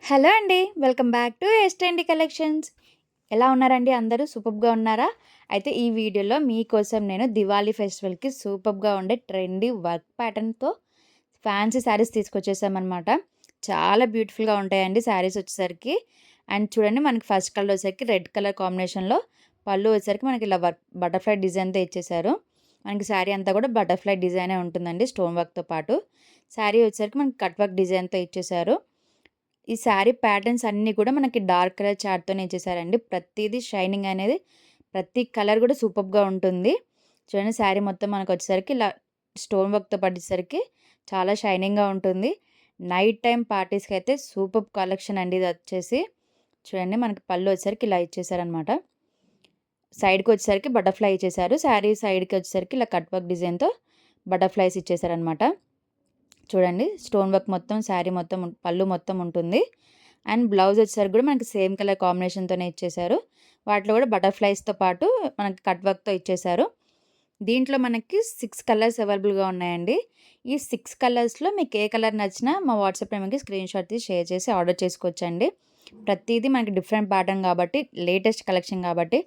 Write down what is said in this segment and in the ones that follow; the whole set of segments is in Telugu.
హలో అండి. Welcome back to S Trendy collections. ఎలా ఉన్నారండి అందరూ? సూపర్బ్‌గా ఉన్నారా? అయితే ఈ వీడియోలో మీకోసం నేను దివాళీ ఫెస్టివల్‌కి సూపర్బ్‌గా ఉండే ట్రెండీ వర్క్ ప్యాటర్న్‌తో ఫ్యాన్సీ శారీస్ తీసుకొచ్చేసామనమాట. చాలా బ్యూటిఫుల్‌గా ఉంటాయండి శారీస్ వచ్చేసరికి. అండ్ చూడండి మనకి ఫస్ట్ కలర్ వచ్చేసరికి రెడ్ కలర్ కాంబినేషన్‌లో పళ్ళు వచ్చేసరికి మనకి ఇలా బటర్‌ఫ్లై డిజైన్‌తో ఇచ్చేసారు. మనకి శారీ అంతా కూడా బటర్‌ఫ్లై డిజైనే ఉంటుందండి స్టోన్ వర్క్‌తో పాటు. శారీ వచ్చేసరికి మనకి కట్ వర్క్ డిజైన్‌తో ఇచ్చేసారు. ఈ శారీ ప్యాటర్న్స్ అన్నీ కూడా మనకి డార్క్ కలర్ చార్ట్‌తోనే ఇచ్చేసారండి. ప్రతీది షైనింగ్ అనేది ప్రతి కలర్ కూడా సూపర్బ్‌గా ఉంటుంది. చూడండి శారీ మొత్తం మనకొచ్చేసరికి ఇలా స్టోన్ వర్క్‌తో పడేసరికి చాలా షైనింగ్‌గా ఉంటుంది. నైట్ టైమ్ పార్టీస్‌కైతే సూపర్బ్ కలెక్షన్ అండి ఇదొచ్చేసి. చూడండి మనకి పళ్ళు వచ్చేసరికి ఇలా ఇచ్చేసారనమాట. సైడ్‌కి వచ్చేసరికి బటర్‌ఫ్లై ఇచ్చేసారు. శారీ సైడ్‌కి వచ్చేసరికి ఇలా కట్ వర్క్ డిజైన్‌తో బటర్‌ఫ్లైస్ ఇచ్చేసారనమాట. చూడండి స్టోన్ వర్క్ మొత్తం శారీ మొత్తం పళ్ళు మొత్తం ఉంటుంది. అండ్ బ్లౌజ్ వచ్చేసరికి కూడా మనకి సేమ్ కలర్ కాంబినేషన్‌తోనే ఇచ్చేసారు. వాటిలో కూడా బటర్‌ఫ్లైస్‌తో పాటు మనకి కట్ వర్క్‌తో ఇచ్చేసారు. దీంట్లో మనకి 6 కలర్స్ అవైలబుల్‌గా ఉన్నాయండి. ఈ 6 కలర్స్‌లో మీకు ఏ కలర్ నచ్చినా మా వాట్సాప్ నెంబర్‌కి స్క్రీన్‌షాట్ తీసి షేర్ చేసి ఆర్డర్ చేసుకోవచ్చండి. ప్రతీది మనకి డిఫరెంట్ ప్యాటర్న్ కాబట్టి లేటెస్ట్ కలెక్షన్ కాబట్టి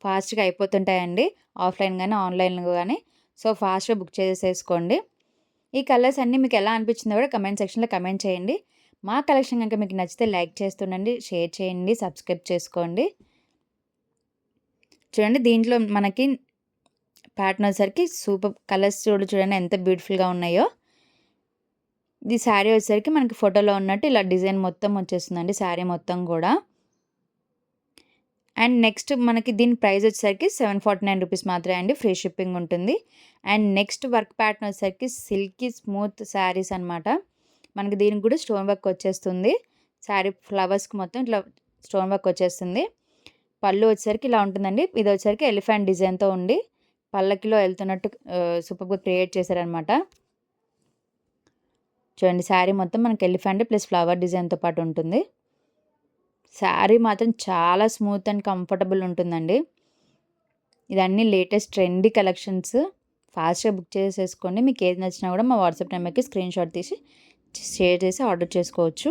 ఫాస్ట్‌గా అయిపోతుంటాయండి. ఆఫ్‌లైన్ గానీ, ఆన్‌లైన్‌లో గానీ. సో, ఫాస్ట్‌గా బుక్ చేసేసుకోండి. ఈ కలర్స్ అన్నీ మీకు ఎలా అనిపించిందో కూడా కమెంట్ సెక్షన్‌లో కమెంట్ చేయండి. మా కలెక్షన్ గనుక మీకు నచ్చితే లైక్ చేస్తుండండి, షేర్ చేయండి, సబ్స్క్రైబ్ చేసుకోండి. చూడండి దీంట్లో మనకి ప్యాటర్న్ వచ్చేసరికి సూపర్ కలర్స్ చూడండి ఎంత బ్యూటిఫుల్‌గా ఉన్నాయో. ఇది శారీ వచ్చేసరికి మనకి ఫోటోలో ఉన్నట్టు ఇలా డిజైన్ మొత్తం వచ్చేస్తుందండి శారీ మొత్తం కూడా. అండ్ నెక్స్ట్ మనకి దీని ప్రైస్ వచ్చేసరికి 749 రూపీస్ మాత్రమే అండి. ఫ్రీ షిప్పింగ్ ఉంటుంది. అండ్ నెక్స్ట్ వర్క్ ప్యాటర్న్ వచ్చేసరికి సిల్కీ స్మూత్ శారీస్ అనమాట. మనకి దీనికి కూడా స్టోన్ వర్క్ వచ్చేస్తుంది. శారీ ఫ్లవర్స్‌కి మొత్తం ఇట్లా స్టోన్ వర్క్ వచ్చేస్తుంది. పళ్ళు వచ్చేసరికి ఇలా ఉంటుందండి. ఇది వచ్చేసరికి ఎలిఫెంట్ డిజైన్‌తో ఉండి పల్లకిలో వెళ్తున్నట్టు సూపర్‌గా క్రియేట్ చేశారనమాట. చూడండి శారీ మొత్తం మనకి ఎలిఫెంట్ ప్లస్ ఫ్లవర్ డిజైన్‌తో పాటు ఉంటుంది. శారీ మాత్రం చాలా స్మూత్ అండ్ కంఫర్టబుల్ ఉంటుందండి. ఇదన్నీ లేటెస్ట్ ట్రెండీ కలెక్షన్స్. ఫాస్ట్‌గా బుక్ చేసేసుకోండి. మీకు ఏది నచ్చినా కూడా మా వాట్సాప్ నెంబర్‌కి స్క్రీన్‌షాట్ తీసి షేర్ చేసి ఆర్డర్ చేసుకోవచ్చు.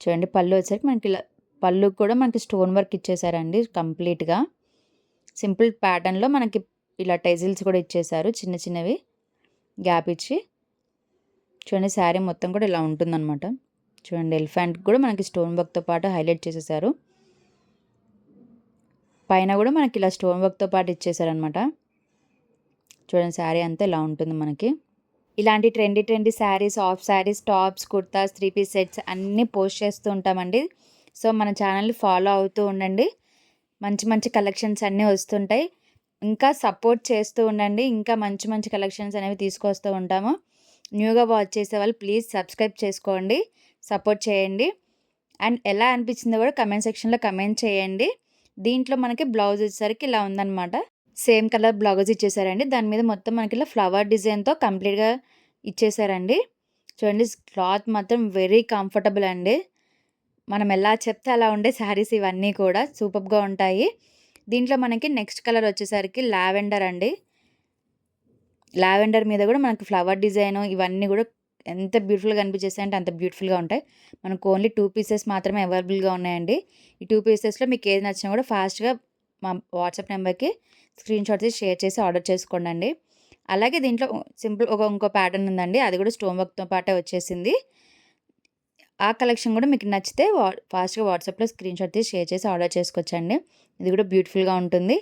చూడండి పళ్ళు వచ్చేసరికి మనకి ఇలా పళ్ళు కూడా మనకి స్టోన్ వర్క్ ఇచ్చేసారండి కంప్లీట్‌గా. సింపుల్ ప్యాటర్న్‌లో మనకి ఇలా టెజిల్స్ కూడా ఇచ్చేసారు చిన్న చిన్నవి గ్యాప్ ఇచ్చి. చూడండి శారీ మొత్తం కూడా ఇలా ఉంటుందన్నమాట. చూడండి ఎలిఫెంట్ కూడా మనకి స్టోన్ వర్క్‌తో పాటు హైలైట్ చేసేసారు. పైన కూడా మనకి ఇలా స్టోన్ వర్క్‌తో పాటు ఇచ్చేసారనమాట. చూడండి శారీ అంతా ఇలా ఉంటుంది మనకి. ఇలాంటి trendy saris, half saris, tops, kurtas, 3 piece sets అన్నీ పోస్ట్ చేస్తూ ఉంటామండి. సో, మన ఛానల్‌ని ఫాలో అవుతూ ఉండండి. మంచి మంచి కలెక్షన్స్ అన్నీ వస్తుంటాయి. ఇంకా సపోర్ట్ చేస్తూ ఉండండి. ఇంకా మంచి మంచి కలెక్షన్స్ అనేవి తీసుకొస్తూ ఉంటాము. న్యూగా వాచ్ చేసేవాళ్ళు ప్లీజ్ సబ్స్క్రైబ్ చేసుకోండి. సపోర్ట్ చేయండి. అండ్ ఎలా అనిపించిందో కూడా కమెంట్ సెక్షన్‌లో కమెంట్ చేయండి. దీంట్లో మనకి బ్లౌజ్ వచ్చేసరికి ఇలా ఉందనమాట. సేమ్ కలర్ బ్లౌజ్ ఇచ్చేసారండి. దాని మీద మొత్తం మనకి ఇలా ఫ్లవర్ డిజైన్‌తో కంప్లీట్‌గా ఇచ్చేసారండి. చూడండి క్లాత్ మాత్రం వెరీ కంఫర్టబుల్ అండి. మనం ఎలా చెప్తే అలా ఉండే శారీస్ ఇవన్నీ కూడా సూపర్బ్‌గా ఉంటాయి. దీంట్లో మనకి నెక్స్ట్ కలర్ వచ్చేసరికి లావెండర్ అండి. లావెండర్ మీద కూడా మనకి ఫ్లవర్ డిజైను ఇవన్నీ కూడా ఎంత బ్యూటిఫుల్‌గా అనిపించేసాయంటే అంత బ్యూటిఫుల్‌గా ఉంటాయి. మనకు ఓన్లీ 2 పీసెస్ మాత్రమే అవైలబుల్‌గా ఉన్నాయండి. ఈ 2 పీసెస్‌లో మీకు ఏది నచ్చినా కూడా ఫాస్ట్‌గా మా వాట్సాప్ నెంబర్‌కి స్క్రీన్‌షాట్ తీసి షేర్ చేసి ఆర్డర్ చేసుకోండండి. అలాగే దీంట్లో సింపుల్ ఇంకో ప్యాటర్న్ ఉందండి. అది కూడా స్టోన్ వర్క్‌తో పాటే వచ్చేసింది. ఆ కలెక్షన్ కూడా మీకు నచ్చితే ఫాస్ట్‌గా వాట్సాప్‌లో స్క్రీన్‌షాట్ తీసి షేర్ చేసి ఆర్డర్ చేసుకోవచ్చండి. ఇది కూడా బ్యూటిఫుల్‌గా ఉంటుంది.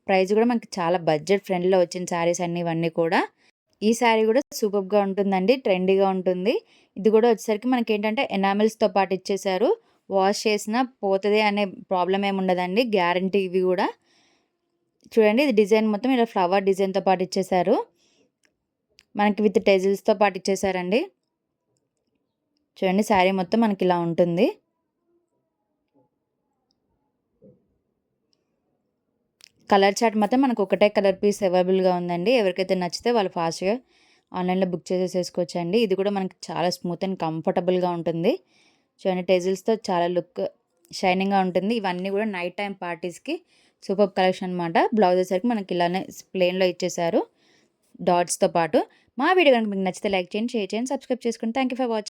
ప్రైస్ కూడా మనకి చాలా బడ్జెట్ ఫ్రెండ్లీలో వచ్చిన శారీస్ అన్నీ ఇవన్నీ కూడా. ఈ శారీ కూడా సూపర్బ్‌గా ఉంటుందండి. ట్రెండీగా ఉంటుంది. ఇది కూడా వచ్చేసరికి మనకేంటంటే ఎనామిల్స్‌తో పాటు ఇచ్చేసారు. వాష్ చేసినా పోతది అనే ప్రాబ్లమ్ ఏమి ఉండదండి. గ్యారంటీ ఇవి కూడా. చూడండి ఇది డిజైన్ మొత్తం ఇలా ఫ్లవర్ డిజైన్‌తో పాటు ఇచ్చేసారు. మనకి విత్ టెజిల్స్‌తో పాటు ఇచ్చేసారండి. చూడండి శారీ మొత్తం మనకి ఇలా ఉంటుంది. కలర్ చార్ట్ మాత్రం మనకు ఒకటే కలర్ పీస్ అవైలబుల్‌గా ఉందండి. ఎవరికైతే నచ్చితే వాళ్ళు ఫాస్ట్‌గా ఆన్‌లైన్‌లో బుక్ చేసేసుకోవచ్చండి. ఇది కూడా మనకి చాలా స్మూత్ అండ్ కంఫర్టబుల్‌గా ఉంటుంది. చూడండి టెజిల్స్‌తో చాలా లుక్ షైనింగ్‌గా ఉంటుంది. ఇవన్నీ కూడా నైట్ టైమ్ పార్టీస్‌కి సూపర్బ్ కలెక్షన్ అనమాట. బ్లౌజ్ వచ్చేసరికి మనకి ఇలానే ప్లెయిన్‌లో ఇచ్చేసారు డాట్స్‌తో పాటు. మా వీడియో కనుక మీకు నచ్చితే లైక్ చేయండి, షేర్ చేయండి, సబ్స్క్రైబ్ చేసుకోండి. Thank you for watching.